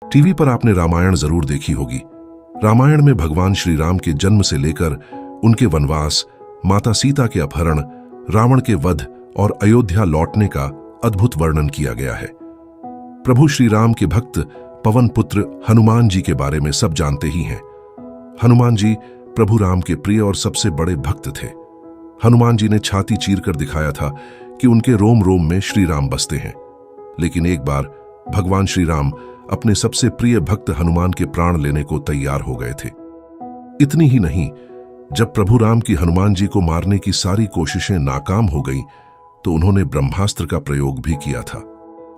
TV पर आपने रामायण जरूर देखी होगी। रामायण में भगवान श्री राम के जन्म से लेकर उनके वनवास, माता सीता के अपहरण, रावण के वध और अयोध्या लौटने का अद्भुत वर्णन किया गया है। प्रभु श्री राम के भक्त पवन पुत्र हनुमान जी के बारे में सब जानते ही हैं। हनुमान जी प्रभु राम के प्रिय और सबसे बड़े भक्त थे। हनुमान जी ने छाती चीरकर दिखाया था कि उनके रोम रोम में श्री राम बसते हैं। लेकिन एक बार भगवान श्री राम अपने सबसे प्रिय भक्त हनुमान के प्राण लेने को तैयार हो गए थे। इतनी ही नहीं, जब प्रभु राम की हनुमान जी को मारने की सारी कोशिशें नाकाम हो गईं, तो उन्होंने ब्रह्मास्त्र का प्रयोग भी किया था।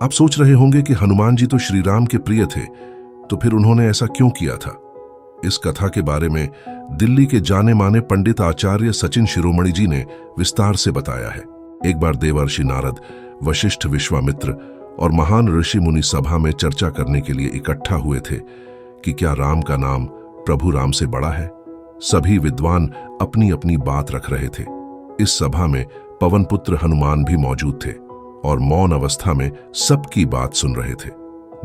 आप सोच रहे होंगे कि हनुमान जी तो श्री राम के प्रिय थे, तो फिर उन्होंने ऐसा क्यों किया था? इस कथा के बारे में दिल्ली के जाने माने पंडित आचार्य सचिन शिरोमणि जी ने विस्तार से बताया है। एक बार देवर्षि नारद, वशिष्ठ, विश्वामित्र और महान ऋषि मुनि सभा में चर्चा करने के लिए इकट्ठा हुए थे कि क्या राम का नाम प्रभु राम से बड़ा है। सभी विद्वान अपनी अपनी बात रख रहे थे। इस सभा में पवन पुत्र हनुमान भी मौजूद थे और मौन अवस्था में सबकी बात सुन रहे थे।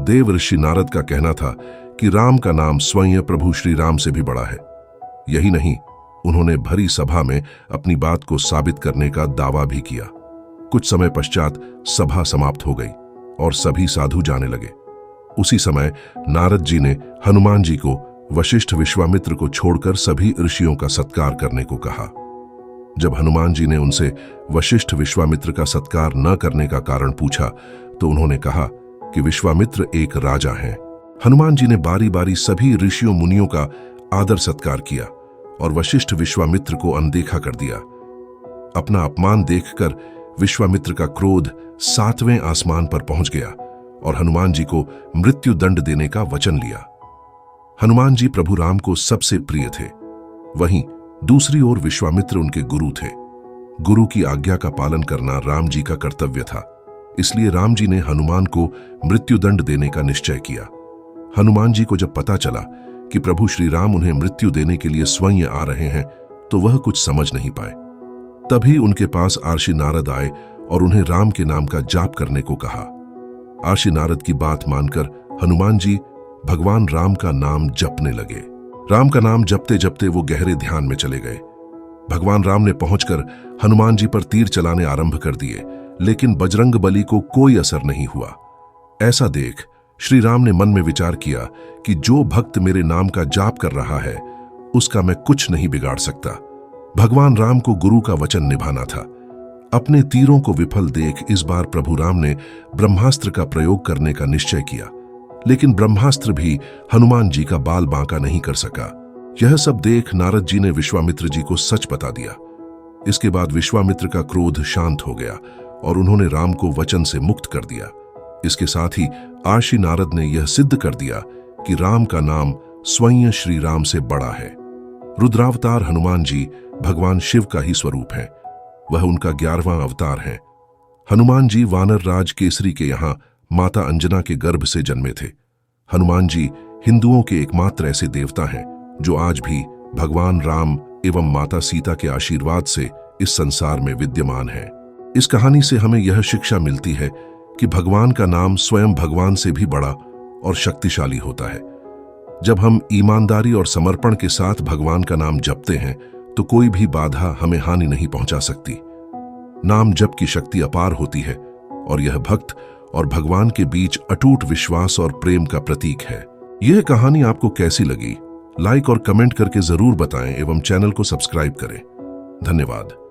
देव ऋषि नारद का कहना था कि राम का नाम स्वयं प्रभु श्री राम से भी बड़ा है। यही नहीं, उन्होंने भरी सभा में अपनी बात को साबित करने का दावा भी किया। कुछ समय पश्चात सभा समाप्त हो गई और सभी साधु जाने लगे। उसी समय नारद जी ने हनुमान जी को वशिष्ठ, विश्वामित्र को छोड़कर सभी ऋषियों का सत्कार करने को कहा। जब हनुमान जी ने उनसे वशिष्ठ, विश्वामित्र का सत्कार न करने का कारण पूछा, तो उन्होंने कहा कि विश्वामित्र एक राजा हैं। हनुमान जी ने बारी बारी सभी ऋषियों मुनियों का आदर सत्कार किया और वशिष्ठ, विश्वामित्र को अनदेखा कर दिया। अपना अपमान देखकर विश्वामित्र का क्रोध 7वें आसमान पर पहुंच गया और हनुमान जी को मृत्यु दंड देने का वचन लिया। हनुमान जी प्रभु राम को सबसे प्रिय थे। वहीं दूसरी ओर विश्वामित्र उनके गुरु थे। गुरु की आज्ञा का पालन करना राम जी का कर्तव्य था। इसलिए राम जी ने हनुमान को मृत्यु दंड देने का निश्चय किया। हनुमान जी को जब पता चला कि प्रभु श्री राम उन्हें मृत्यु देने के लिए स्वयं आ रहे हैं, तो वह कुछ समझ नहीं पाए। तभी उनके पास आर्षि नारद आए और उन्हें राम के नाम का जाप करने को कहा। आर्षि नारद की बात मानकर हनुमान जी भगवान राम का नाम जपने लगे। राम का नाम जपते जपते वो गहरे ध्यान में चले गए। भगवान राम ने पहुंचकर हनुमान जी पर तीर चलाने आरंभ कर दिए, लेकिन बजरंग बली को कोई असर नहीं हुआ। ऐसा देख श्री राम ने मन में विचार किया कि जो भक्त मेरे नाम का जाप कर रहा है, उसका मैं कुछ नहीं बिगाड़ सकता। भगवान राम को गुरु का वचन निभाना था। अपने तीरों को विफल देख इस बार प्रभु राम ने ब्रह्मास्त्र का प्रयोग करने का निश्चय किया, लेकिन ब्रह्मास्त्र भी हनुमान जी का बाल बांका नहीं कर सका। यह सब देख नारद जी ने विश्वामित्र जी को सच बता दिया। इसके बाद विश्वामित्र का क्रोध शांत हो गया और उन्होंने राम को वचन से मुक्त कर दिया। इसके साथ ही आर्षि नारद ने यह सिद्ध कर दिया कि राम का नाम स्वयं श्री राम से बड़ा है। रुद्रावतार हनुमान जी भगवान शिव का ही स्वरूप है। वह उनका 11वां अवतार है। हनुमान जी वानर राज केसरी के यहाँ माता अंजना के गर्भ से जन्मे थे। हनुमान जी हिंदुओं के एकमात्र ऐसे देवता हैं जो आज भी भगवान राम एवं माता सीता के आशीर्वाद से इस संसार में विद्यमान हैं। इस कहानी से हमें यह शिक्षा मिलती है कि भगवान का नाम स्वयं भगवान से भी बड़ा और शक्तिशाली होता है। जब हम ईमानदारी और समर्पण के साथ भगवान का नाम जपते हैं, तो कोई भी बाधा हमें हानि नहीं पहुंचा सकती। नाम जप की शक्ति अपार होती है और यह भक्त और भगवान के बीच अटूट विश्वास और प्रेम का प्रतीक है। यह कहानी आपको कैसी लगी? लाइक और कमेंट करके जरूर बताएं एवं चैनल को सब्सक्राइब करें। धन्यवाद।